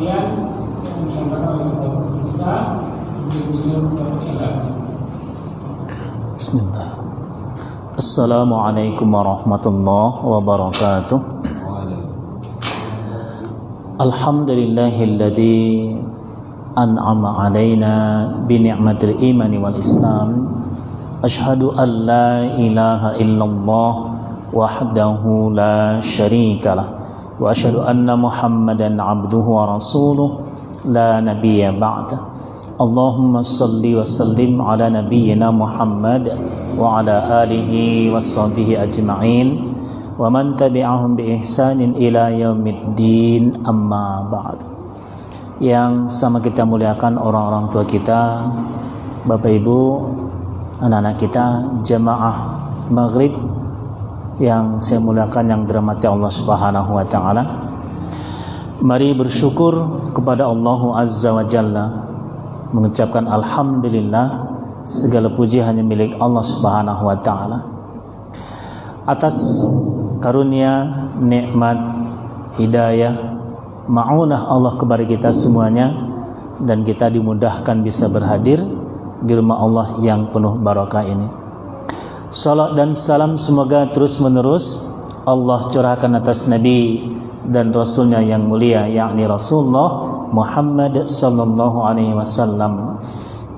perhatian yang disampaikan oleh Bapak kita. Bismillah. Assalamualaikum warahmatullahi wabarakatuh. Alhamdulillahilladzi an'ama alaina bi ni'matil imani wal islam. Asyhadu an la ilaha illallah wahdahu la syarikalah wa asyhadu anna Muhammadan abduhu wa rasuluh la nabiyya ba'da. Allahumma salli wa sallim ala nabiyyina Muhammad wa ala alihi washabbihi ajma'in wa man tabi'ahum bi ihsanin ila yaumiddin, amma ba'd. Yang sama kita muliakan orang-orang tua kita, Bapak Ibu, anak-anak kita, jamaah maghrib yang saya muliakan, yang dirahmati Allah Subhanahu wa taala. Mari bersyukur kepada Allah Azza wa Jalla, mengucapkan alhamdulillah, segala puji hanya milik Allah Subhanahu wa taala atas karunia, nikmat, hidayah, ma'unah Allah kepada kita semuanya, dan kita dimudahkan bisa berhadir di rumah Allah yang penuh barakah ini. Salat dan salam semoga terus menerus Allah curahkan atas Nabi dan Rasulnya yang mulia, yakni Rasulullah Muhammad sallallahu alaihi wasallam.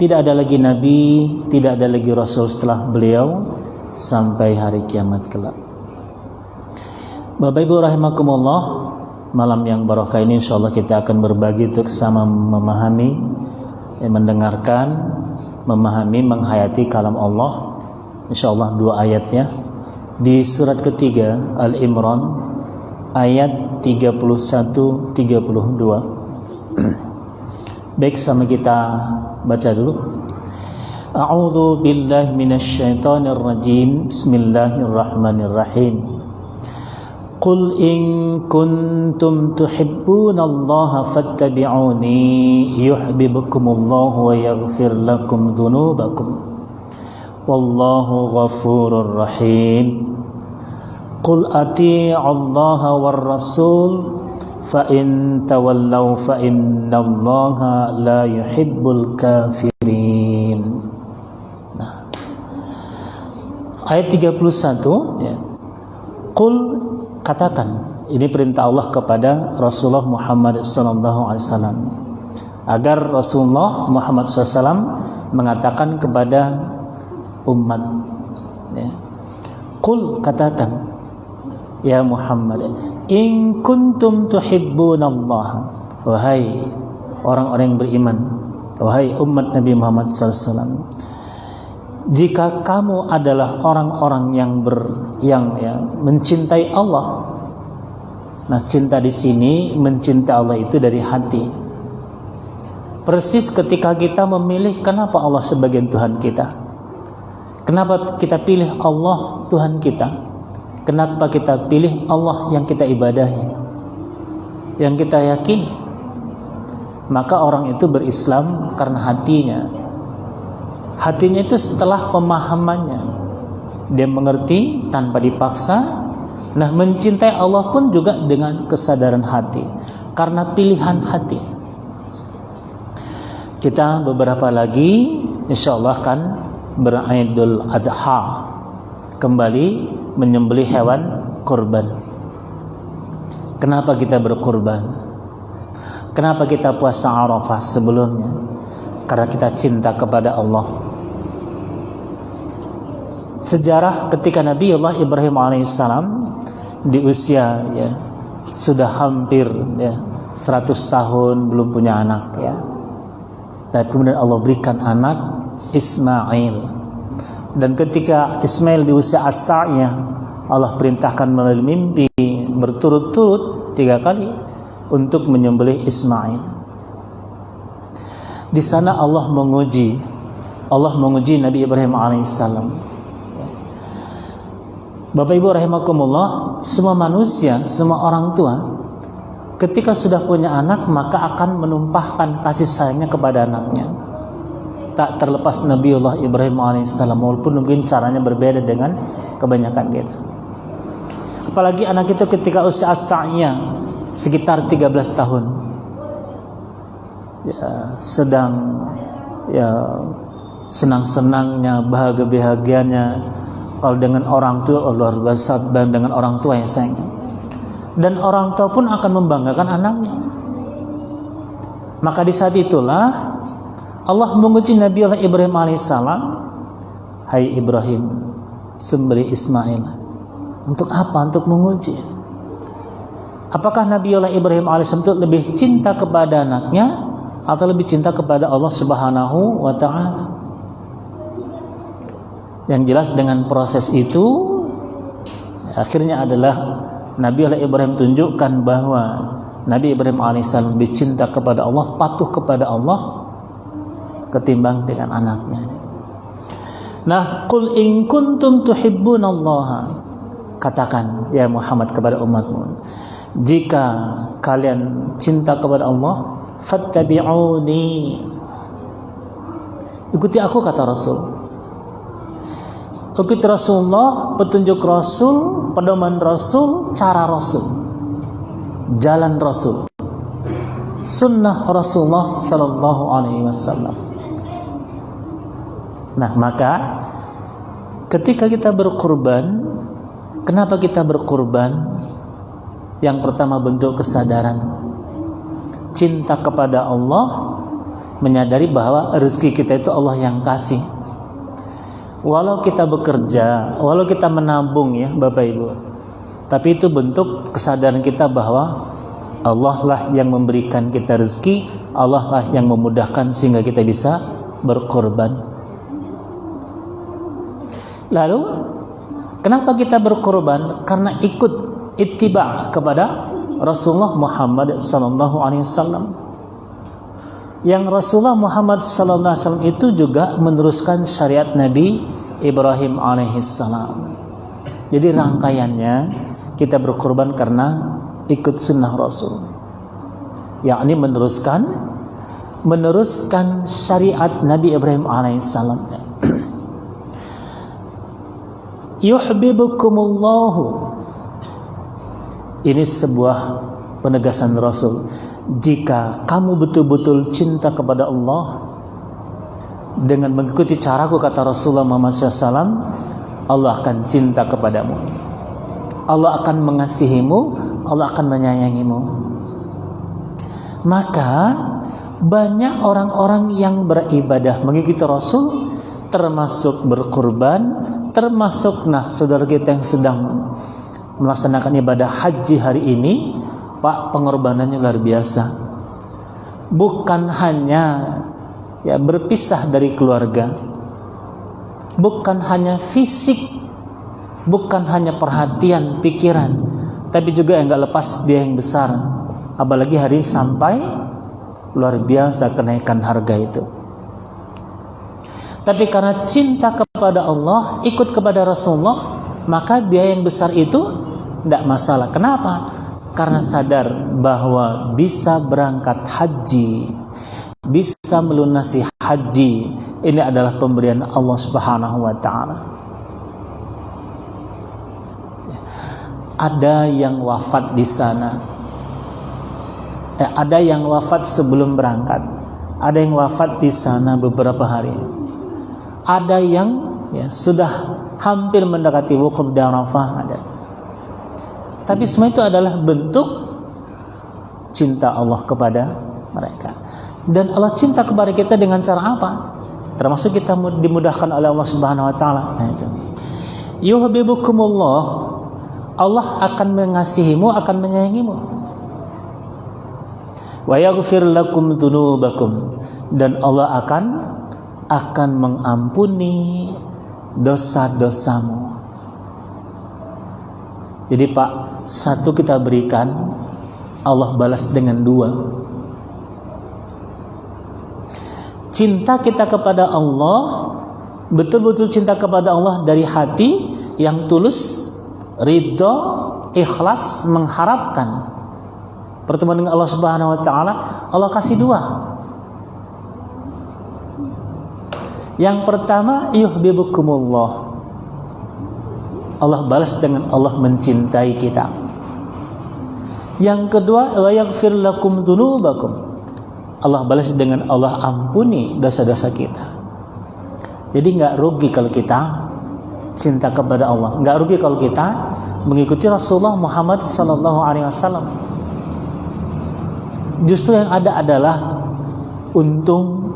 Tidak ada lagi Nabi, tidak ada lagi Rasul setelah beliau sampai hari kiamat kelak. Bapak Ibu rahimakumullah, malam yang barakah ini insyaallah kita akan berbagi untuk sama memahami, mendengarkan, memahami, menghayati kalam Allah. Insyaallah dua ayatnya di surat ketiga Al-Imran ayat 31-32. Baik, sama kita baca dulu. A'udzu billahi minasyaitonir rajim. Bismillahirrahmanirrahim. Qul in kuntum tuhibbunallaha fattabi'uni yuhibbukumullahu wa yaghfir lakum dzunubakum wallahu ghafurur rahim. Qul ati'ullaha war rasul fa in tawallaw fa innallaha la yuhibbul kafirin. Nah, ayat 31 ya. Qul, katakan, ini perintah Allah kepada Rasulullah Muhammad SAW agar Rasulullah Muhammad SAW mengatakan kepada umat ya. Qul, katakan ya Muhammad, in kuntum tuhibbunallah, wahai orang-orang yang beriman, wahai umat Nabi Muhammad SAW, jika kamu adalah orang-orang yang mencintai Allah. Nah, cinta di sini, mencintai Allah itu dari hati. Persis ketika kita memilih, kenapa Allah sebagai Tuhan kita? Kenapa kita pilih Allah Tuhan kita? Kenapa kita pilih Allah yang kita ibadahi, yang kita yakini? Maka orang itu berislam karena hatinya. Hatinya itu setelah pemahamannya, dia mengerti tanpa dipaksa. Nah, mencintai Allah pun juga dengan kesadaran hati, karena pilihan hati. Kita beberapa lagi insyaallah kan beridul adha, kembali menyembelih hewan kurban. Kenapa kita berkurban? Kenapa kita puasa Arafah sebelumnya? Karena kita cinta kepada Allah. Sejarah ketika Nabiullah Ibrahim alaihissalam di usia ya sudah hampir 100 tahun belum punya anak ya. Dan kemudian Allah berikan anak Ismail. Dan ketika Ismail di usia as-sa'yah, Allah perintahkan melalui mimpi berturut-turut 3 kali untuk menyembelih Ismail. Di sana Allah menguji Nabi Ibrahim alaihissalam. Bapak Ibu rahimakumullah, semua manusia, semua orang tua ketika sudah punya anak maka akan menumpahkan kasih sayangnya kepada anaknya. Tak terlepas Nabiullah Ibrahim alaihissalam, walaupun mungkin caranya berbeda dengan kebanyakan kita. Apalagi anak itu ketika usia as-sa'yah sekitar 13 tahun. sedang senang-senangnya, bahagia-bahagianya. Kalau dengan orang tua luar biasa, dengan orang tua yang sayangnya. Dan orang tua pun akan membanggakan anaknya. Maka di saat itulah Allah menguji Nabiullah Ibrahim alaihissalam, hai Ibrahim, sembelih Ismail. Untuk apa? Untuk menguji. Apakah Nabiullah Ibrahim alaihissalam itu lebih cinta kepada anaknya atau lebih cinta kepada Allah Subhanahu wa ta'ala? Yang jelas dengan proses itu akhirnya adalah Nabiullah Ibrahim tunjukkan bahwa Nabi Ibrahim alaihissalam lebih cinta kepada Allah, patuh kepada Allah ketimbang dengan anaknya. Nah, qul in kuntum tuhibbunallaha, katakan ya Muhammad kepada umatmu, jika kalian cinta kepada Allah, fattabi'uni, ikuti aku, kata Rasul. Ikuti Rasulullah, petunjuk Rasul, pedoman Rasul, cara Rasul, jalan Rasul, sunnah Rasulullah sallallahu alaihi wasallam. Nah, maka ketika kita berkurban, kenapa kita berkurban? Yang pertama bentuk kesadaran cinta kepada Allah, menyadari bahwa rezeki kita itu Allah yang kasih. Walau kita bekerja, walau kita menabung ya Bapak Ibu, tapi itu bentuk kesadaran kita bahwa Allah lah yang memberikan kita rezeki, Allah lah yang memudahkan sehingga kita bisa berkorban. Lalu kenapa kita berkorban? Karena ikut ittiba kepada Rasulullah Muhammad sallallahu alaihi wasallam. Yang Rasulullah Muhammad sallallahu alaihi wasallam itu juga meneruskan syariat Nabi Ibrahim alaihissalam. Jadi rangkaiannya kita berkorban karena ikut sunnah Rasul, yakni meneruskan syariat Nabi Ibrahim alaihissalam. Yuhibbukumullahu, ini sebuah penegasan Rasul. Jika kamu betul-betul cinta kepada Allah dengan mengikuti caraku, kata Rasulullah Muhammad SAW, Allah akan cinta kepadamu, Allah akan mengasihimu, Allah akan menyayangimu. Maka banyak orang-orang yang beribadah mengikuti Rasul, termasuk berkurban, termasuk saudara kita yang sedang melaksanakan ibadah haji hari ini, Pak, pengorbanannya luar biasa. Bukan hanya berpisah dari keluarga, bukan hanya fisik, bukan hanya perhatian, pikiran, tapi juga yang gak lepas biaya yang besar. Apalagi hari sampai luar biasa kenaikan harga itu. Tapi karena cinta kepada Allah, ikut kepada Rasulullah, maka biaya yang besar itu tidak masalah. Kenapa? Karena sadar bahwa bisa berangkat haji, bisa melunasi haji, ini adalah pemberian Allah Subhanahu wa ta'ala. Ada yang wafat di sana, ada yang wafat sebelum berangkat, ada yang wafat di sana beberapa hari, ada yang sudah hampir mendekati wukuf di Arafah, ada. Tapi semua itu adalah bentuk cinta Allah kepada mereka. Dan Allah cinta kepada kita dengan cara apa? Termasuk kita dimudahkan oleh Allah Subhanahu wa ta'ala. Nah itu. Yuhibbukumullah, Allah akan mengasihimu, akan menyayangimu. Wa yaghfir lakum dzunubakum, dan Allah akan mengampuni dosa-dosamu. Jadi Pak, satu kita berikan, Allah balas dengan dua. Cinta kita kepada Allah, betul-betul cinta kepada Allah dari hati yang tulus, ridho, ikhlas, mengharapkan pertemuan dengan Allah Subhanahu wa ta'ala, Allah kasih dua. Yang pertama, yuhibbukumullah, Allah balas dengan Allah mencintai kita. Yang kedua, wa yaghfir lakum dzunubakum, Allah balas dengan Allah ampuni dosa-dosa kita. Jadi nggak rugi kalau kita cinta kepada Allah, nggak rugi kalau kita mengikuti Rasulullah Muhammad SAW. Justru yang ada adalah untung,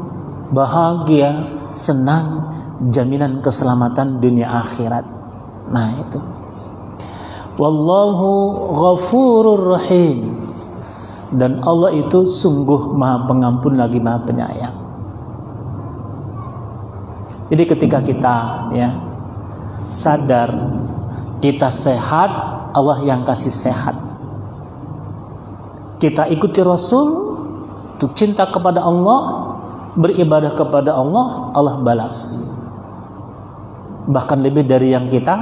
bahagia, senang, jaminan keselamatan dunia akhirat. Nah itu. Wallahu ghafurur rahim. Dan Allah itu sungguh Maha Pengampun lagi Maha Penyayang. Jadi ketika kita sadar kita sehat, Allah yang kasih sehat. Kita ikuti Rasul untuk cinta kepada Allah, beribadah kepada Allah, Allah balas. Bahkan lebih dari yang kita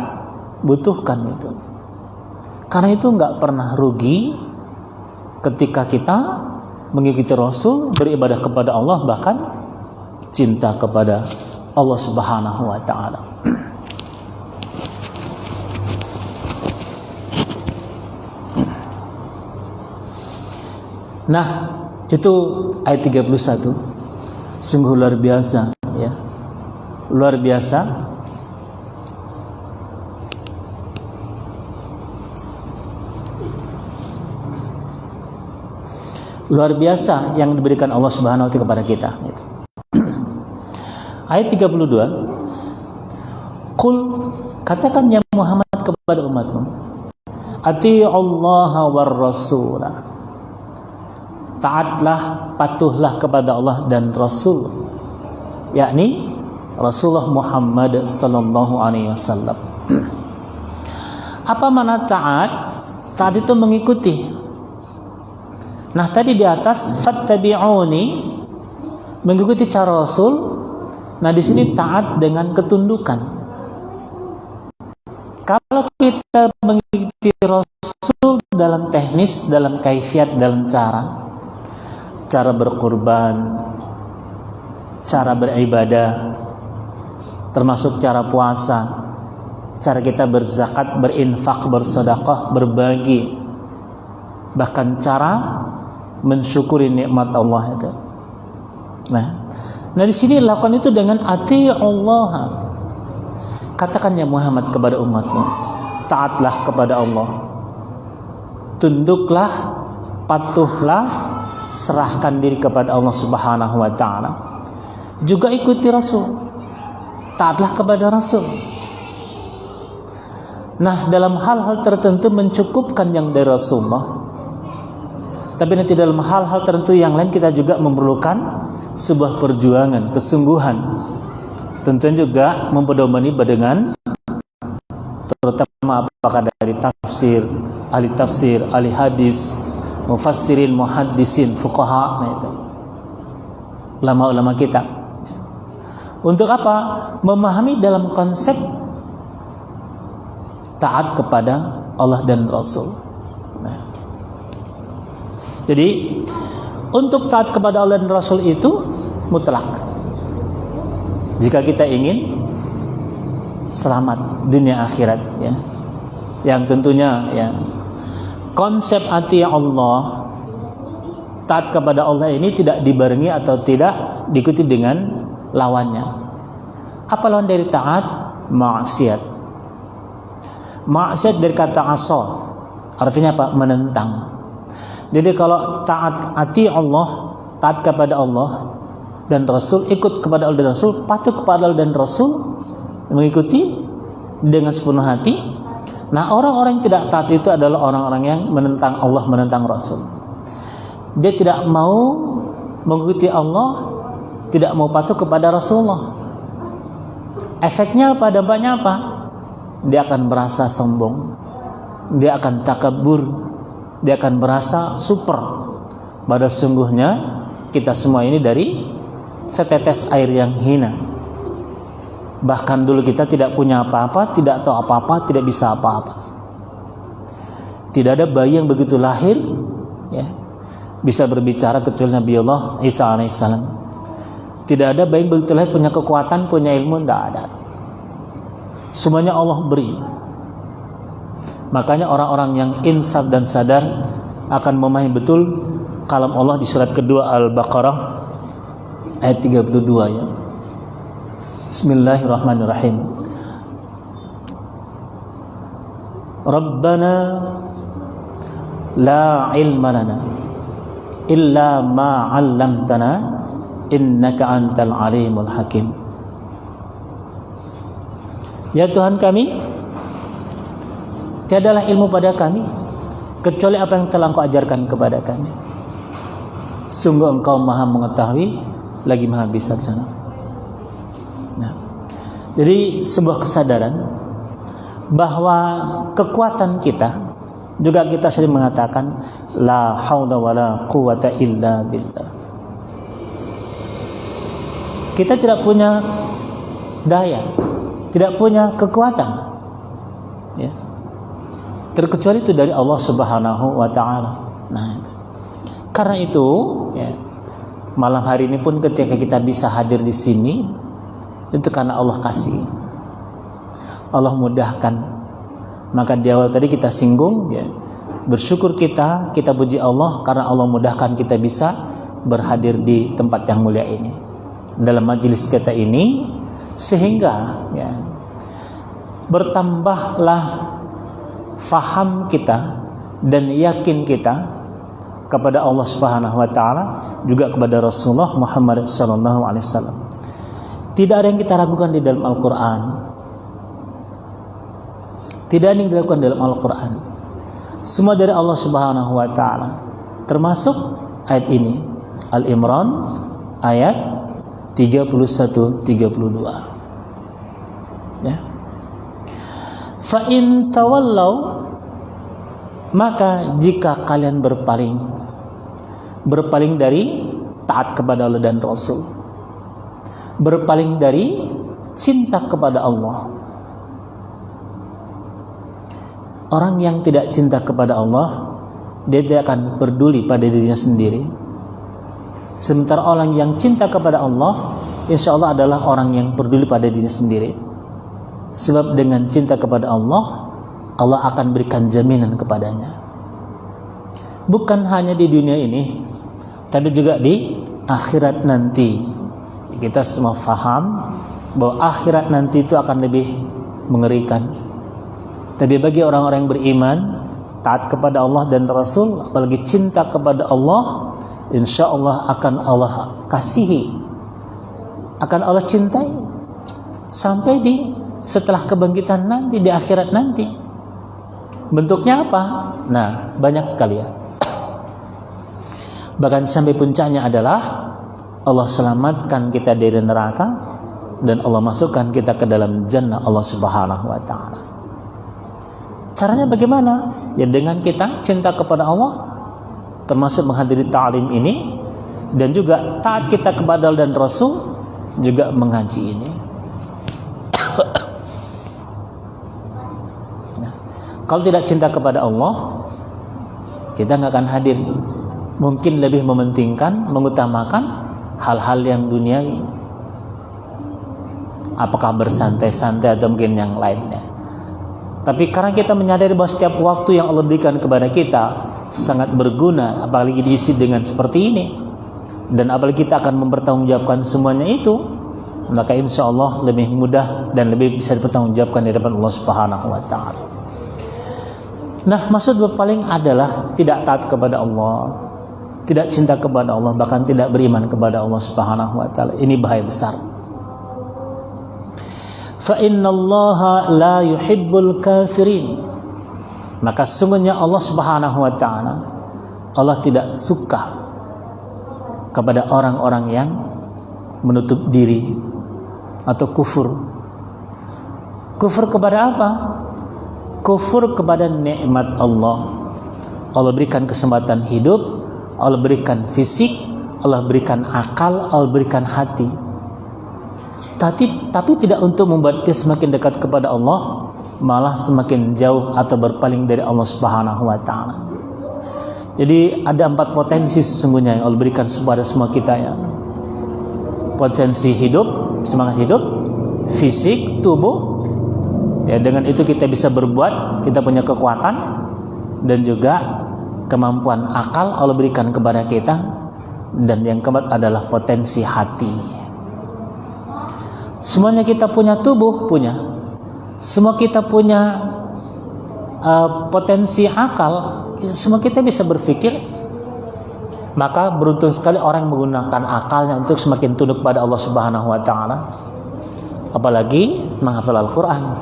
butuhkan itu. Karena itu nggak pernah rugi ketika kita mengikuti Rasul, beribadah kepada Allah, bahkan cinta kepada Allah Subhanahu wa Ta'ala. Nah, itu ayat 31. Sungguh luar biasa, ya. Luar biasa. Luar biasa yang diberikan Allah Subhanahu wa Ta'ala kepada kita. Ayat 32. Qul, katakan ya Muhammad kepada umatmu, ati'ullaha war rasulah. Taatlah, patuhlah kepada Allah dan Rasul, yakni Rasulullah Muhammad sallallahu alaihi wasallam. Apa makna taat? Taat itu mengikuti. Nah, tadi di atas fattabi'uni, mengikuti cara Rasul. Nah, di sini taat dengan ketundukan. Kalau kita mengikuti Rasul dalam teknis, dalam kaifiat, dalam cara berkurban, cara beribadah, termasuk cara puasa, cara kita berzakat, berinfak, bersedekah, berbagi, bahkan cara mensyukuri nikmat Allah itu. Nah di sini lakukan itu dengan ati'ullah. Katakan ya Muhammad kepada umatmu, taatlah kepada Allah, tunduklah, patuhlah, serahkan diri kepada Allah Subhanahu wa Ta'ala. Juga ikuti Rasul, taatlah kepada Rasul. Nah, dalam hal-hal tertentu mencukupkan yang dari Rasulullah, tapi nanti dalam hal-hal tertentu yang lain kita juga memerlukan sebuah perjuangan, kesungguhan. Tentunya juga mempedomani dengan terutama apakah dari tafsir, ahli hadis, mufassirin, muhaddisin, fuqaha, nah itu ulama-ulama kita. Untuk apa? Memahami dalam konsep taat kepada Allah dan Rasul. Nah, jadi untuk taat kepada Allah dan Rasul itu mutlak. Jika kita ingin selamat dunia akhirat, ya, yang tentunya ya konsep ati Allah, taat kepada Allah ini tidak dibarengi atau tidak diikuti dengan lawannya. Apa lawan dari taat? Maksiat. Maksiat dari kata asa, artinya apa? Menentang. Jadi kalau taat ati Allah, taat kepada Allah dan Rasul, ikut kepada Allah dan Rasul, patuh kepada Allah dan Rasul, mengikuti dengan sepenuh hati. Nah, orang-orang yang tidak taat itu adalah orang-orang yang menentang Allah, menentang Rasul. Dia tidak mau mengikuti Allah, tidak mau patuh kepada Rasulullah. Efeknya apa? Dampaknya apa? Dia akan merasa sombong, dia akan takabur, dia akan merasa super. Pada sungguhnya kita semua ini dari setetes air yang hina. Bahkan dulu kita tidak punya apa-apa, tidak tahu apa-apa, tidak bisa apa-apa. Tidak ada bayi yang begitu lahir ya, bisa berbicara kecuali Nabi Allah Isa alaihissalam. Tidak ada bayi yang begitu lahir punya kekuatan, punya ilmu, tidak ada. Semuanya Allah beri. Makanya orang-orang yang insaf dan sadar akan memahami betul kalam Allah di surat kedua Al-Baqarah ayat 32 ya. Bismillahirrahmanirrahim. Rabbana la ilma lana illa ma 'allamtana innaka antal alimul hakim. Ya Tuhan kami, tiadalah ilmu pada kami kecuali apa yang telah Engkau ajarkan kepada kami. Sungguh Engkau Maha mengetahui lagi Maha bijaksana. Nah, jadi sebuah kesadaran bahwa kekuatan kita, juga kita sering mengatakan la haula wala quwata illa billah. Kita tidak punya daya, tidak punya kekuatan, ya, terkecuali itu dari Allah Subhanahu wa taala. Nah, karena itu, ya, malam hari ini pun ketika kita bisa hadir di sini, itu karena Allah kasih, Allah mudahkan. Maka di awal tadi kita singgung, ya, bersyukur kita puji Allah karena Allah mudahkan kita bisa berhadir di tempat yang mulia ini, dalam majelis kita ini, sehingga, ya, bertambahlah faham kita dan yakin kita kepada Allah Subhanahu wa taala, juga kepada Rasulullah Muhammad sallallahu alaihi wasallam. Tidak ada yang kita ragukan di dalam Al-Qur'an. Tidak ada yang dilakukan dalam Al-Quran. Semua dari Allah Subhanahu wa ta'ala. Termasuk ayat ini, Al-Imran ayat 31-32. Ya. Fa in tawallau, maka jika kalian berpaling dari taat kepada Allah dan Rasul, berpaling dari cinta kepada Allah. Orang yang tidak cinta kepada Allah, dia tidak akan peduli pada dirinya sendiri. Sementara orang yang cinta kepada Allah, insya Allah adalah orang yang peduli pada dirinya sendiri. Sebab dengan cinta kepada Allah, Allah akan berikan jaminan kepadanya. Bukan hanya di dunia ini, tapi juga di akhirat nanti. Kita semua faham bahwa akhirat nanti itu akan lebih mengerikan. Tapi bagi orang-orang yang beriman, taat kepada Allah dan Rasul, apalagi cinta kepada Allah, insya Allah akan Allah kasihi, akan Allah cintai sampai setelah kebangkitan nanti, di akhirat nanti. Bentuknya apa? Nah, banyak sekali ya. Bahkan sampai puncaknya adalah Allah selamatkan kita dari neraka dan Allah masukkan kita ke dalam jannah Allah Subhanahu wa taala. Caranya bagaimana? Ya dengan kita cinta kepada Allah, termasuk menghadiri ta'lim ini, dan juga taat kita kepada Allah dan Rasul, juga mengaji ini. Nah, kalau tidak cinta kepada Allah, kita nggak akan hadir. Mungkin lebih mementingkan, mengutamakan hal-hal yang duniawi, apakah bersantai-santai atau mungkin yang lainnya. Tapi karena kita menyadari bahwa setiap waktu yang Allah berikan kepada kita sangat berguna, apalagi diisi dengan seperti ini, dan apalagi kita akan mempertanggungjawabkan semuanya itu, maka insya Allah lebih mudah dan lebih bisa dipertanggungjawabkan di depan Allah Subhanahu wa ta'ala. Nah, maksud berpaling adalah tidak taat kepada Allah, tidak cinta kepada Allah, bahkan tidak beriman kepada Allah Subhanahu wa ta'ala. Ini bahaya besar. Fa innallaha la yuhibbul kafirin, maka sungguhnya Allah Subhanahu wa ta'ala, Allah tidak suka kepada orang-orang yang menutup diri atau kufur. Kufur kepada apa? Kufur kepada nikmat Allah. Allah berikan kesempatan hidup, Allah berikan fisik, Allah berikan akal, Allah berikan hati. Tapi tidak untuk membuat dia semakin dekat kepada Allah, malah semakin jauh atau berpaling dari Allah Subhanahu wa ta'ala. Jadi ada 4 potensi sesungguhnya yang Allah berikan kepada semua kita ya. Potensi hidup, semangat hidup, fisik, tubuh. Ya, dengan itu kita bisa berbuat, kita punya kekuatan, dan juga kemampuan akal Allah berikan kepada kita, dan yang keempat adalah potensi hati. Semuanya kita punya tubuh, semua kita punya potensi akal, semua kita bisa berpikir. Maka beruntung sekali orang yang menggunakan akalnya untuk semakin tunduk pada Allah Subhanahu wa taala. Apalagi menghafal Al-Qur'an.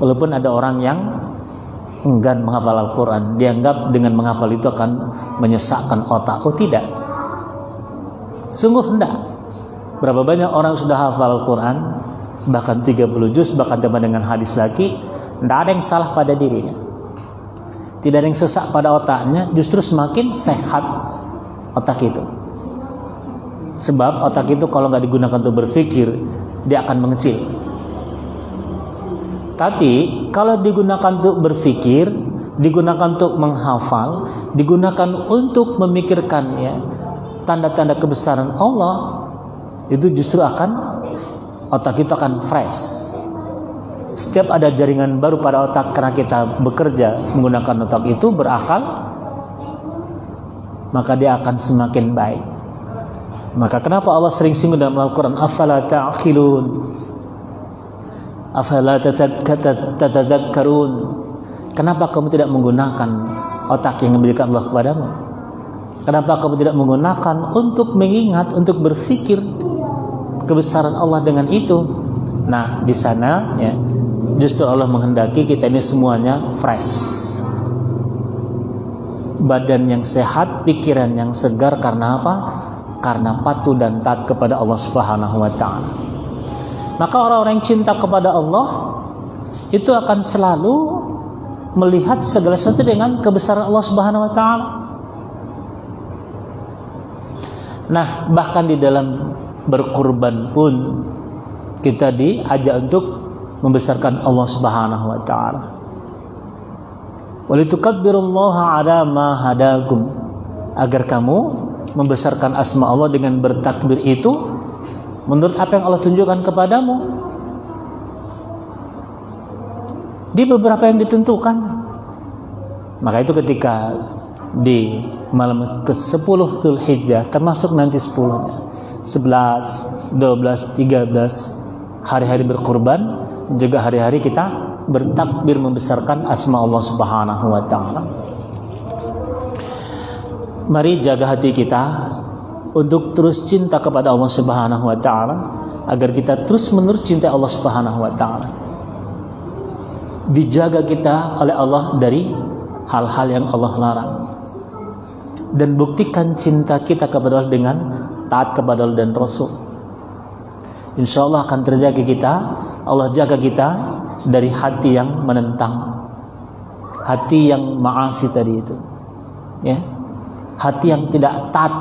Walaupun ada orang yang enggan menghafal Al-Qur'an, dianggap dengan menghafal itu akan menyesakkan otak. Oh tidak. Sungguh tidak. Berapa banyak orang sudah hafal Al-Qur'an, bahkan 30 juz, bahkan tambah dengan hadis lagi, tidak ada yang salah pada dirinya. Tidak ada yang sesak pada otaknya, justru semakin sehat otak itu. Sebab otak itu kalau nggak digunakan untuk berpikir, dia akan mengecil. Tapi kalau digunakan untuk berpikir, digunakan untuk menghafal, digunakan untuk memikirkan ya tanda-tanda kebesaran Allah, itu justru otak kita akan fresh. Setiap ada jaringan baru pada otak karena kita bekerja menggunakan otak itu, berakal, maka dia akan semakin baik. Maka kenapa Allah sering singgung dalam Al-Quran, afala ta'qilun, afala tatadzakkarun, kenapa kamu tidak menggunakan otak yang diberikan Allah kepadamu? Kenapa kamu tidak menggunakan untuk mengingat, untuk berpikir kebesaran Allah dengan itu? Nah, di sana ya, justru Allah menghendaki kita ini semuanya fresh, badan yang sehat, pikiran yang segar. Karena apa? Karena patuh dan taat kepada Allah Subhanahu wa taala. Maka orang-orang yang cinta kepada Allah itu akan selalu melihat segala sesuatu dengan kebesaran Allah Subhanahu wa taala. Nah, bahkan di dalam berkurban pun kita diajak untuk membesarkan Allah Subhanahu wa taala. Walitukabbirullaha ala ma hadakum, agar kamu membesarkan asma Allah dengan bertakbir itu menurut apa yang Allah tunjukkan kepadamu di beberapa yang ditentukan. Maka itu ketika di malam ke-10 Dzulhijjah, termasuk nanti 10-nya, 11, 12, 13 hari-hari berkurban, juga hari-hari kita bertakbir membesarkan asma Allah Subhanahu wa taala. Mari jaga hati kita untuk terus cinta kepada Allah Subhanahu wa taala, agar kita terus-menerus cinta Allah Subhanahu wa taala. Dijaga kita oleh Allah dari hal-hal yang Allah larang. Dan buktikan cinta kita kepada Allah dengan taat kepada Allah dan Rasul. Insya Allah akan terjaga kita, Allah jaga kita dari hati yang menentang, hati yang maasi tadi itu, ya, hati yang tidak taat,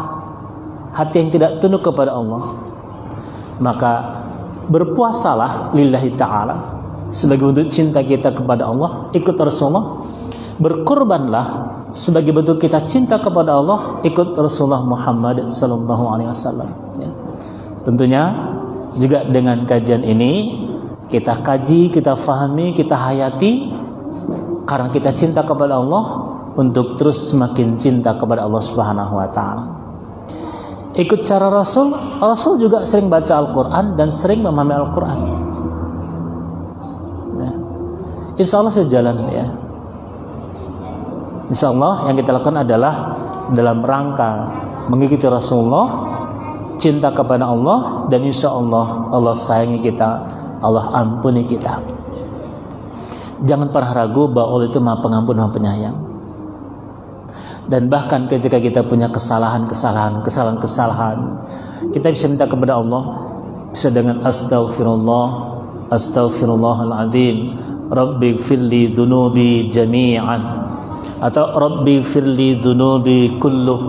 hati yang tidak tunduk kepada Allah. Maka berpuasalah lillahi ta'ala sebagai bentuk cinta kita kepada Allah, ikut Rasulullah. Berkorbanlah sebagai bentuk kita cinta kepada Allah, ikut Rasulullah Muhammad sallallahu alaihi wasallam, ya. Tentunya juga dengan kajian ini kita kaji, kita fahami, kita hayati, karena kita cinta kepada Allah, untuk terus semakin cinta kepada Allah Subhanahu wa taala. Ikut cara Rasul. Rasul juga sering baca Al-Quran dan sering memahami Al-Quran, ya. Insya Allah sejalan, ya. Insya Allah yang kita lakukan adalah dalam rangka mengikuti Rasulullah, cinta kepada Allah, dan insya Allah Allah sayangi kita, Allah ampuni kita. Jangan pernah ragu bahwa Allah itu Maha Pengampun, Maha Penyayang. Dan bahkan ketika kita punya kesalahan, kita bisa minta kepada Allah, bisa dengan astaghfirullahaladzim, Rabbi firli dunubi jami'an, atau Rabbi firli dunubi kulluh.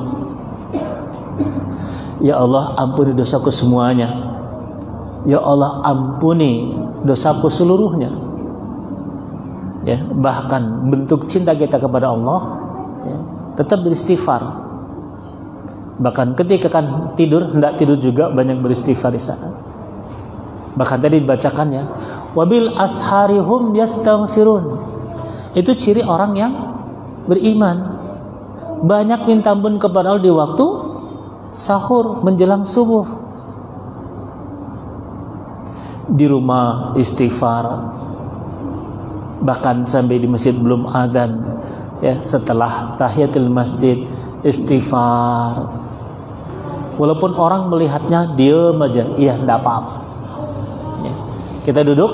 Ya Allah, ampuni dosaku semuanya. Ya Allah, ampuni dosaku seluruhnya. Ya, bahkan bentuk cinta kita kepada Allah, ya, tetap beristighfar. Bahkan ketika kan tidur, hendak tidur juga banyak beristighfar di sana. Bahkan tadi dibacakannya, wabil asharihum yastaghfirun. Itu ciri orang yang beriman. banyak minta ampun kepada Allah di waktu sahur menjelang subuh. Di rumah istighfar, bahkan sampai di masjid belum adzan, ya, setelah tahiyatul masjid istighfar. Walaupun orang melihatnya diam aja, iya enggak apa-apa. Ya. Kita duduk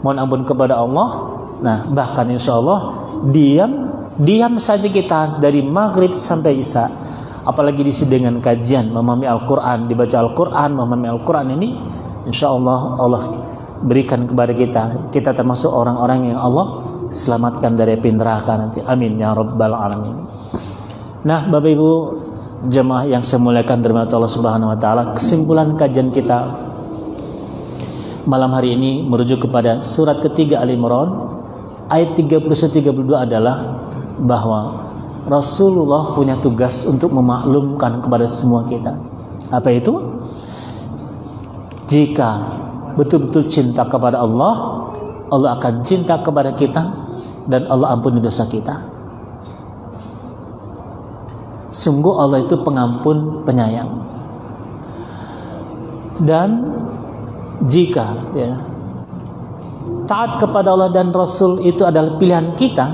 mohon ampun kepada Allah. Nah, bahkan insya Allah diam saja kita dari maghrib sampai isya. Apalagi diisi dengan kajian, memahami Al-Quran, dibaca Al-Quran, memahami Al-Quran ini, insya Allah Allah berikan kepada kita termasuk orang-orang yang Allah selamatkan dari api neraka nanti. Amin ya rabbal alamin. Nah, Bapak Ibu jemaah yang saya muliakan dari Allah Subhanahu wa taala, kesimpulan kajian kita malam hari ini merujuk kepada surat ketiga Al-Imran ayat 31-32 adalah bahwa Rasulullah punya tugas untuk memaklumkan kepada semua kita. Apa itu? Jika betul-betul cinta kepada Allah, Allah akan cinta kepada kita dan Allah ampuni dosa kita. Sungguh Allah itu pengampun, penyayang. Dan jika taat kepada Allah dan Rasul itu adalah pilihan kita,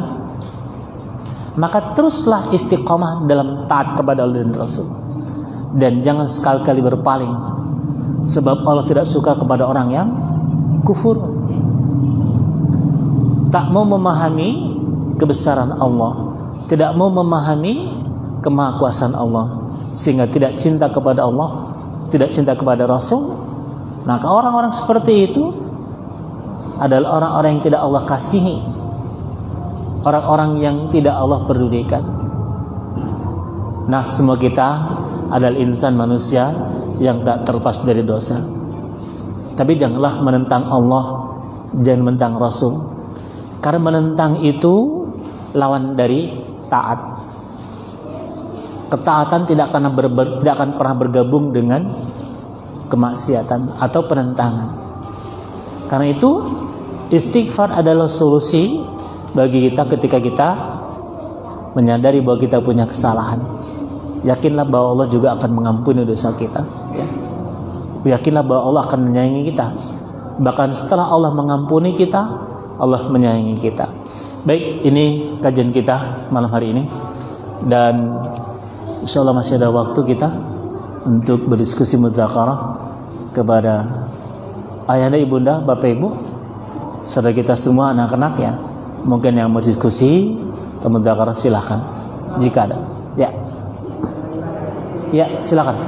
maka teruslah istiqomah dalam taat kepada Allah dan Rasul. Dan jangan sekali-kali berpaling, sebab Allah tidak suka kepada orang yang kufur, tak mau memahami kebesaran Allah, tidak mau memahami kemahakuasaan Allah, sehingga tidak cinta kepada Allah, tidak cinta kepada Rasul. Maka orang-orang seperti itu adalah orang-orang yang tidak Allah kasihi, orang-orang yang tidak Allah pedulikan. Nah, semua kita adalah insan manusia yang tak terlepas dari dosa. Tapi janganlah menentang Allah, jangan menentang Rasul, karena menentang itu lawan dari taat. Ketaatan tidak akan pernah bergabung dengan kemaksiatan atau penentangan. Karena itu istighfar adalah solusi bagi kita ketika kita menyadari bahwa kita punya kesalahan. Yakinlah bahwa Allah juga akan mengampuni dosa kita, ya. Yakinlah bahwa Allah akan menyayangi kita. Bahkan setelah Allah mengampuni kita, Allah menyayangi kita. Baik, ini kajian kita malam hari ini, dan insyaallah masih ada waktu kita untuk berdiskusi mudzakarah kepada ayahanda, ibunda, bapak ibu, saudara kita semua, anak-anak ya. Mungkin yang mau diskusi atau mudzakarah silahkan jika ada. Ya. Ya, silakan.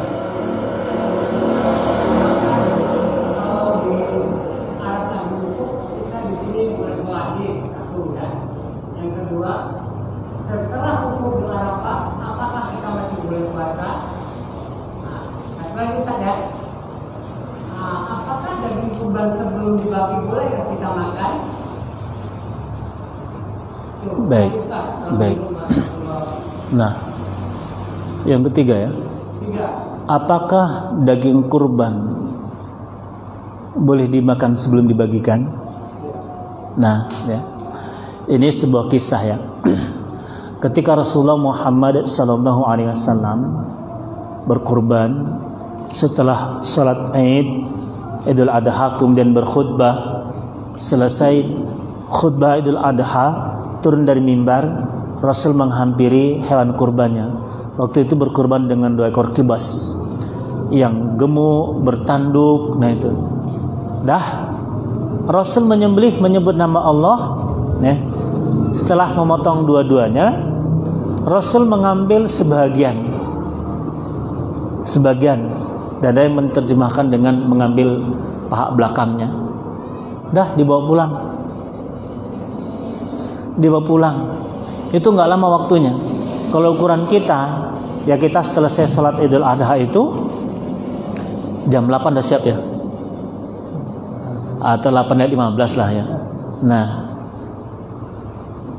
Yang kedua, setelah hukum di Arafah, apakah kita masih boleh puasa? Nah, kita ya, apakah daging kurban sebelum dibagi boleh kita makan? Baik, baik. Nah, yang ketiga ya, apakah daging kurban boleh dimakan sebelum dibagikan? Nah, ya, ini sebuah kisah ya. Ketika Rasulullah Muhammad SAW berkurban setelah sholat Idul Adha, kemudian berkhutbah, selesai khutbah Idul Adha, turun dari mimbar, Rasul menghampiri hewan kurbannya. Waktu itu berkurban dengan 2 ekor kibas yang gemuk, bertanduk. Nah itu dah Rasul menyembelih, menyebut nama Allah, ya. Setelah memotong dua-duanya, Rasul mengambil sebagian, dan ada yang menerjemahkan dengan mengambil paha belakangnya. Dah dibawa pulang. Itu nggak lama waktunya. Kalau ukuran kita, ya kita setelah sholat Idul Adha itu jam 8 udah siap ya, atau 8:15 lah ya. Nah,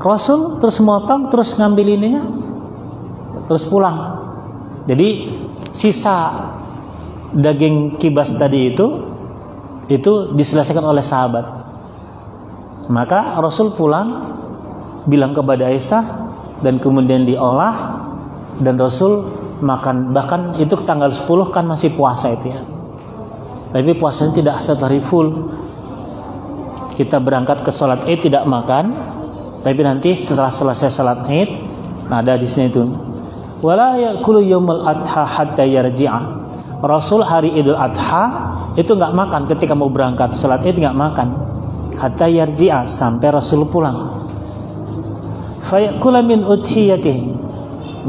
Rasul terus motong, terus ngambil ininya, terus pulang. Jadi sisa daging kibas tadi itu diselesaikan oleh sahabat. Maka Rasul pulang, bilang kepada Aisyah, dan kemudian diolah dan Rasul makan, bahkan itu tanggal 10 kan masih puasa itu ya. Tapi puasanya tidak satu hari full. Kita berangkat ke sholat Id tidak makan, tapi nanti setelah selesai sholat Id, nah ada di sini itu. Wala ya'kulu yaumul adha hatta yarji'a. Rasul hari Idul Adha itu nggak makan ketika mau berangkat sholat Id, nggak makan hatta yarji'a, sampai Rasul pulang. Fayakula min udhiyatihi,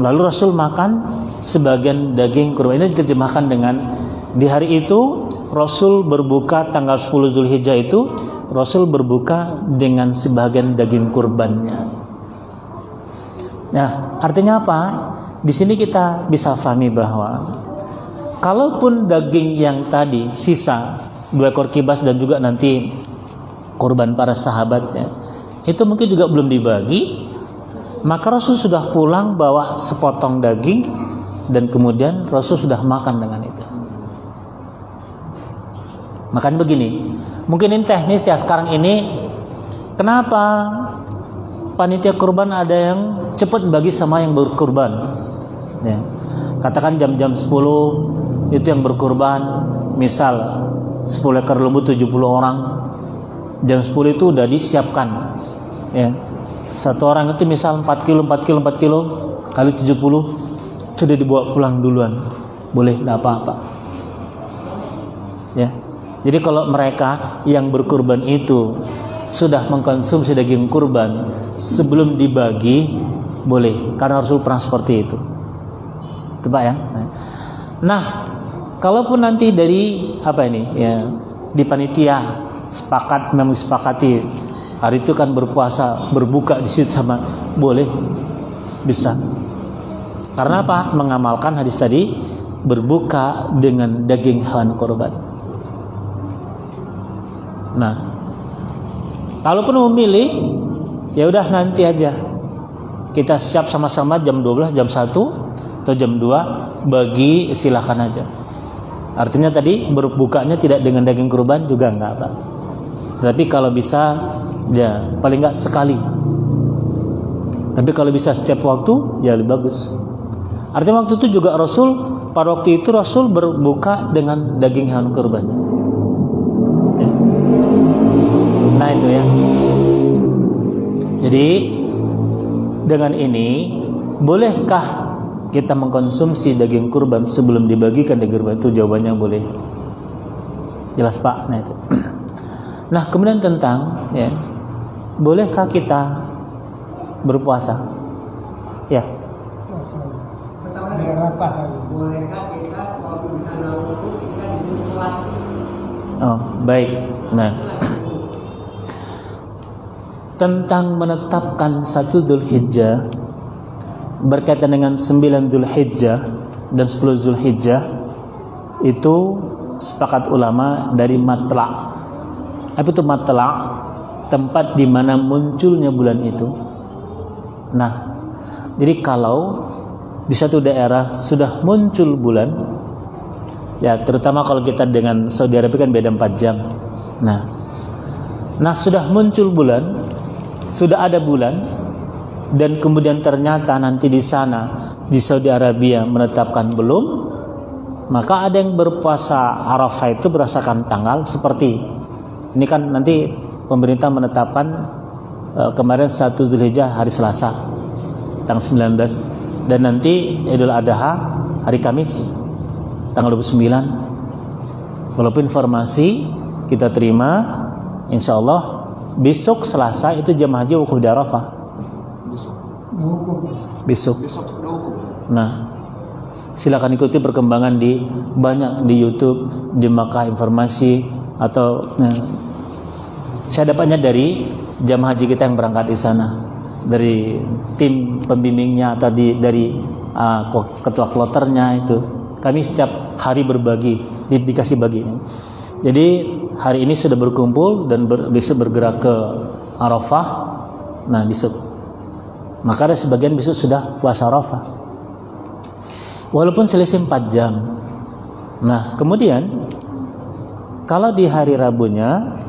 lalu Rasul makan sebagian daging kurban. Ini diterjemahkan dengan di hari itu Rasul berbuka tanggal 10 Zulhijjah itu Rasul berbuka dengan sebagian daging kurbannya. Nah, artinya apa? Di sini kita bisa pahami bahwa kalaupun daging yang tadi sisa 2 ekor kibas dan juga nanti kurban para sahabatnya itu mungkin juga belum dibagi, maka Rasul sudah pulang bawa sepotong daging dan kemudian Rasul sudah makan dengan itu. Makan begini, mungkin ini teknis ya sekarang ini. Kenapa panitia kurban ada yang cepat bagi sama yang berkurban? Ya. Katakan jam-jam 10 itu yang berkurban, misal 10 ekor lembu 70 orang. Jam 10 itu udah disiapkan. Ya. Satu orang itu misal 4 kilo kali 70 sudah dibawa pulang duluan, boleh, tidak apa-apa ya. Jadi kalau mereka yang berkurban itu sudah mengkonsumsi daging kurban sebelum dibagi, boleh, karena Rasul pernah seperti itu Pak ya. Nah, kalaupun nanti dari apa ini ya, di panitia memang sepakati hari itu kan berpuasa, berbuka di situ sama, boleh, bisa. Karena apa? Mengamalkan hadis tadi, berbuka dengan daging hewan kurban. Nah, kalaupun memilih, ya udah nanti aja kita siap sama-sama jam 12, jam 1 atau jam 2 bagi, silakan aja. Artinya tadi berbukanya tidak dengan daging kurban juga enggak, Pak. Tapi kalau bisa ya paling enggak sekali. Tapi kalau bisa setiap waktu ya lebih bagus. Artinya waktu itu juga Rasul, pada waktu itu Rasul berbuka dengan daging hewan kurban. Ya. Nah itu ya. Jadi dengan ini bolehkah kita mengkonsumsi daging kurban sebelum dibagikan daging kurban? Itu jawabannya boleh. Jelas Pak. Nah itu. Nah kemudian tentang ya, bolehkah kita berpuasa? Ya. Bolehkah kita waktu di sana itu kita disuruh sholat? Oh baik. Nah tentang menetapkan 1 Dzulhijjah berkaitan dengan 9 Dzulhijjah dan 10 Dzulhijjah itu sepakat ulama dari matla'. Apa itu matla'? Tempat di mana munculnya bulan itu. Nah, jadi kalau di satu daerah sudah muncul bulan, ya terutama kalau kita dengan Saudi Arabia kan beda 4 jam. Nah sudah muncul bulan, sudah ada bulan, dan kemudian ternyata nanti di sana di Saudi Arabia menetapkan belum, maka ada yang berpuasa Arafah itu berdasarkan tanggal seperti ini kan nanti pemerintah menetapkan kemarin 1 Dzulhijjah hari Selasa tanggal 19 dan nanti Idul Adha hari Kamis tanggal 29. Walaupun informasi kita terima insyaallah besok Selasa itu jemaah haji wukuf di Arafah. Besok. Nah, silakan ikuti perkembangan di banyak di YouTube, di Makkah informasi atau saya dapatnya dari jamaah haji kita yang berangkat di sana, dari tim pembimbingnya atau dari ketua kloternya itu. Kami setiap hari berbagi, dikasih bagi. Jadi hari ini sudah berkumpul dan besok bergerak ke Arafah. Nah besok, maka ada sebagian besok sudah puasa Arafah. Walaupun selisih 4 jam. Nah kemudian kalau di hari Rabunya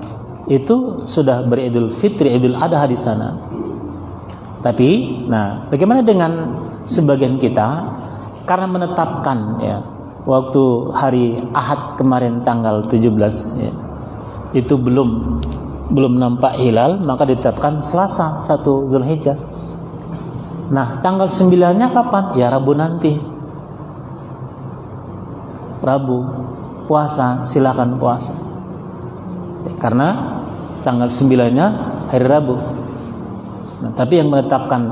itu sudah beridul fitri, idul adha di sana. Tapi, nah bagaimana dengan sebagian kita karena menetapkan ya waktu hari Ahad kemarin tanggal 17 ya, itu belum nampak hilal, maka ditetapkan Selasa 1 Zulhijjah. Nah, tanggal 9-nya kapan? Ya Rabu nanti. Rabu puasa, silakan puasa. Karena tanggal 9-nya hari Rabu. Nah, tapi yang menetapkan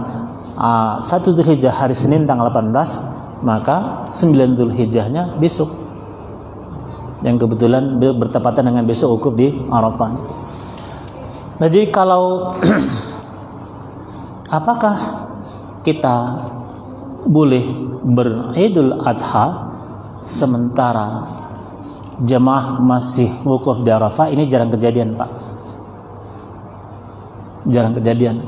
1 Zulhijjah hari Senin tanggal 18, maka 9 Zulhijjahnya besok. Yang kebetulan bertepatan dengan besok wukuf di Arafah. Nah, jadi kalau apakah kita boleh beridul adha sementara jemaah masih wukuf di Arafah? Ini jarang kejadian, Pak. Jarang kejadian.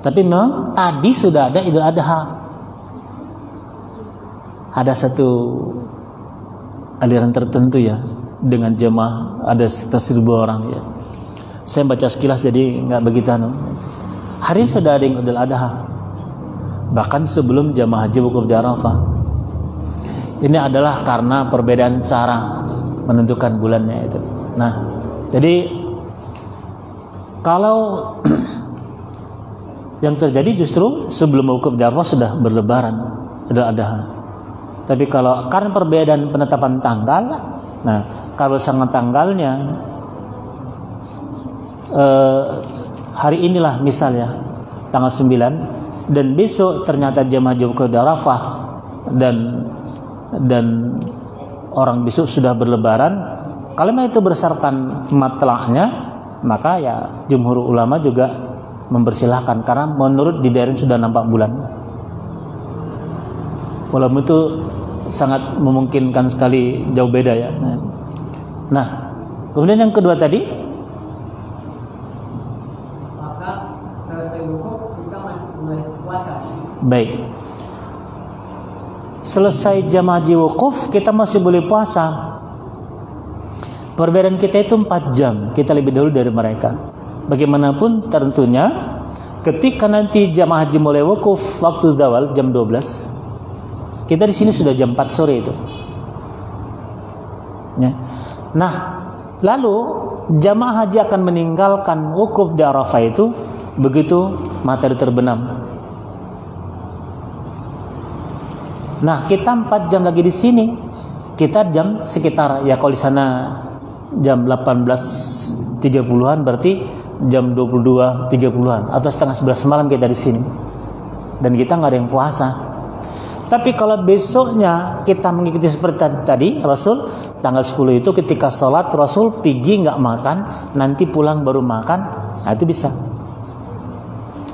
Tapi memang tadi sudah ada idul adha. Ada satu aliran tertentu ya, dengan jemaah ada sekitar 1.000 orang ya. Saya baca sekilas jadi nggak begitu. Hari ini sudah ada yang idul adha, bahkan sebelum jemaah haji wukuf di Arafah. Ini adalah karena perbedaan cara menentukan bulannya itu. Nah, jadi kalau yang terjadi justru sebelum wukuf di Arafah sudah berlebaran idul adha. Tapi kalau karena perbedaan penetapan tanggal, nah kalau sangat tanggalnya hari inilah misalnya tanggal 9 dan besok ternyata jemaah haji wukuf di Arafah dan orang besok sudah berlebaran, kalau memang itu berdasarkan matlaknya, maka ya jumhur ulama juga mempersilahkan karena menurut di daerah sudah nampak bulan. Walaupun itu sangat memungkinkan sekali jauh beda ya. Nah, kemudian yang kedua tadi, maka selesai wukuf kita masih mulai puasa. baik. Selesai jamaah haji wukuf kita masih boleh puasa. Perbedaan kita itu 4 jam, kita lebih dahulu dari mereka. Bagaimanapun tentunya ketika nanti jamaah haji mulai wukuf waktu zawal jam 12, kita di sini sudah jam 4 sore itu. Ya. Nah, lalu jamaah haji akan meninggalkan wukuf di Arafah itu begitu matahari terbenam. Nah, kita 4 jam lagi di sini. Kita jam sekitar ya kalau di sana jam 18.30-an berarti jam 22.30-an atau setengah 11 malam kita di sini. Dan kita nggak ada yang puasa. Tapi kalau besoknya kita mengikuti seperti tadi Rasul tanggal 10 itu ketika sholat Rasul pergi nggak makan, nanti pulang baru makan, nah itu bisa.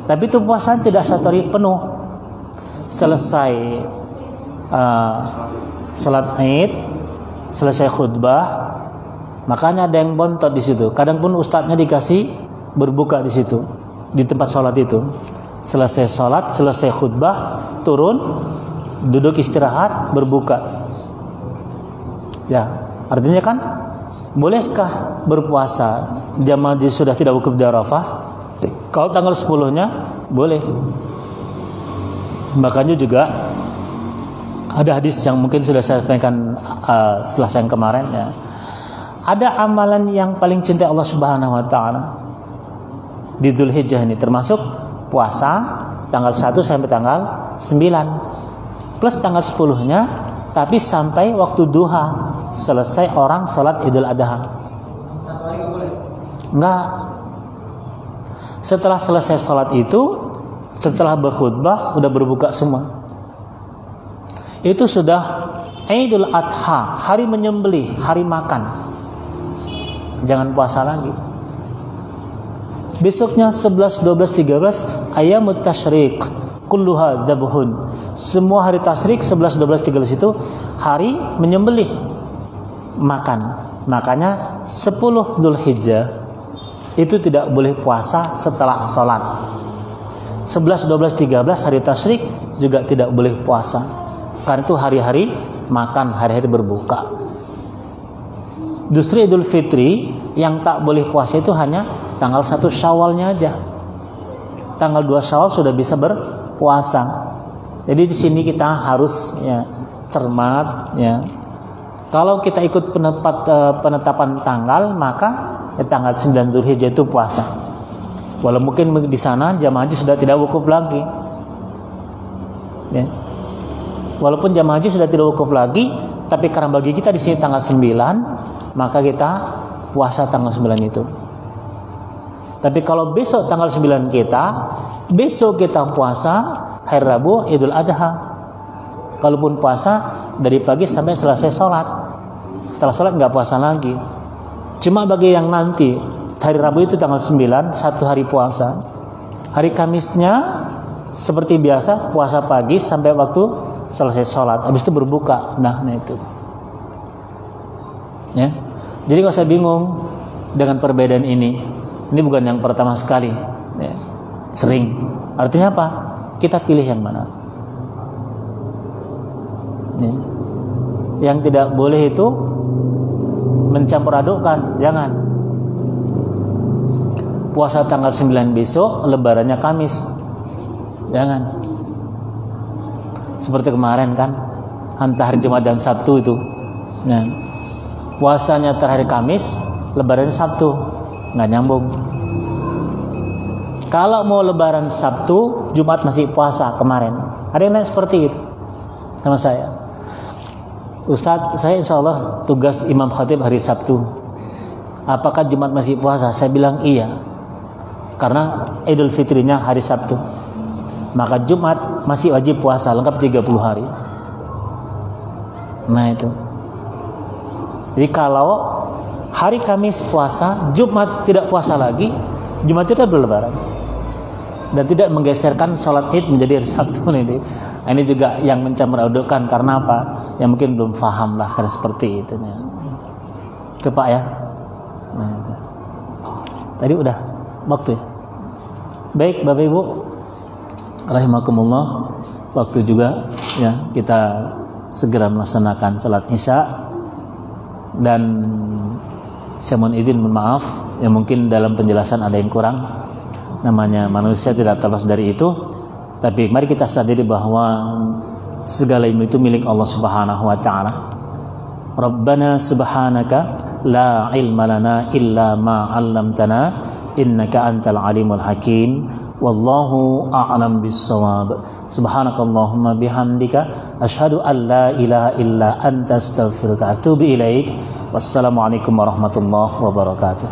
Tapi itu puasa tidak 1 hari penuh. Selesai sholat Id, selesai khutbah, makanya ada yang bontot di situ. Kadang pun ustadznya dikasih berbuka di situ di tempat sholat itu. Selesai sholat, selesai khutbah, turun, duduk istirahat, berbuka. Ya, artinya kan bolehkah berpuasa jamaah haji sudah tidak wukuf di Arafah? Kalau tanggal 10-nya boleh. Makanya juga ada hadis yang mungkin sudah saya sampaikan Selasa yang kemarin ya. Ada amalan yang paling cinta Allah Subhanahu wa taala di Dzulhijjah ini, termasuk puasa tanggal 1 sampai tanggal 9 plus tanggal 10-nya, tapi sampai waktu duha selesai orang sholat Idul Adha. 1 hari nggak boleh? Enggak. Setelah selesai sholat itu, setelah berkhutbah udah berbuka semua. Itu sudah Idul Adha, hari menyembelih, hari makan. Jangan puasa lagi. Besoknya 11, 12, 13 Ayyamut Tasyriq kulluha dzabhun. Semua hari tasyrik 11, 12, 13 itu hari menyembelih, makan. Makanya 10 Dzulhijjah itu tidak boleh puasa setelah sholat. 11, 12, 13 hari tasyrik juga tidak boleh puasa. Karena itu hari-hari makan, hari-hari berbuka. Justru Idul Fitri yang tak boleh puasa itu hanya tanggal 1 Syawalnya aja. Tanggal 2 Syawal sudah bisa berpuasa. puasa. Jadi di sini kita harus ya cermat ya. Kalau kita ikut penetapan tanggal, maka ya, tanggal 9 Dzulhijjah itu puasa. Walau mungkin di sana jamaah haji sudah tidak wukuf lagi. Ya. Walaupun jamaah haji sudah tidak wukuf lagi, tapi karena bagi kita di sini tanggal 9, maka kita puasa tanggal 9 itu. Tapi kalau besok tanggal 9 besok kita puasa hari Rabu Idul Adha. Kalaupun puasa dari pagi sampai selesai sholat. Setelah sholat nggak puasa lagi. Cuma bagi yang nanti hari Rabu itu tanggal 9, satu hari puasa. Hari Kamisnya seperti biasa puasa pagi sampai waktu selesai sholat. Habis itu berbuka. Nah itu. Ya. Jadi nggak usah bingung dengan perbedaan ini. Ini bukan yang pertama sekali. Ya. Sering. Artinya apa? Kita pilih yang mana? Ya. Yang tidak boleh itu mencampur adukkan, jangan. Puasa tanggal 9 besok, lebarannya Kamis. Jangan. Seperti kemarin kan, antara hari Jumat dan Sabtu itu. Nah, puasanya terakhir Kamis, lebarannya Sabtu. Nggak nyambung. Kalau mau lebaran Sabtu, Jumat masih puasa kemarin. Ada yang lain seperti itu sama saya. Ustadz, saya insya Allah tugas Imam Khatib hari Sabtu. Apakah Jumat masih puasa? Saya bilang iya. Karena Idul Fitrinya hari Sabtu. Maka Jumat masih wajib puasa, lengkap 30 hari. Nah itu. Jadi kalau hari Kamis puasa, Jumat tidak puasa lagi, Jumat itu berlebaran. Dan tidak menggeserkan sholat Id menjadi hari Sabtu ini. Ini juga yang mencampur adukkan karena apa? Yang mungkin belum paham lah karena seperti itu. Itu Pak ya. Nah, itu. Tadi udah waktu ya. Baik Bapak Ibu, rahimakumullah, waktu juga ya kita segera melaksanakan sholat Isya. Dan saya mohon izin, mohon maaf ya, mungkin dalam penjelasan ada yang kurang. Namanya manusia tidak terlepas dari itu. Tapi mari kita sadari bahwa segala ilmu itu milik Allah Subhanahu wa taala. Rabbana subhanaka la ilma lana illa ma 'allamtana innaka antal alimul hakim. Wallahu a'lam bis-shawab. Subhanakallahumma bihamdika asyhadu an la ilaha illa anta astaghfiruka wa atubu ilaik. Wassalamualaikum warahmatullahi wabarakatuh.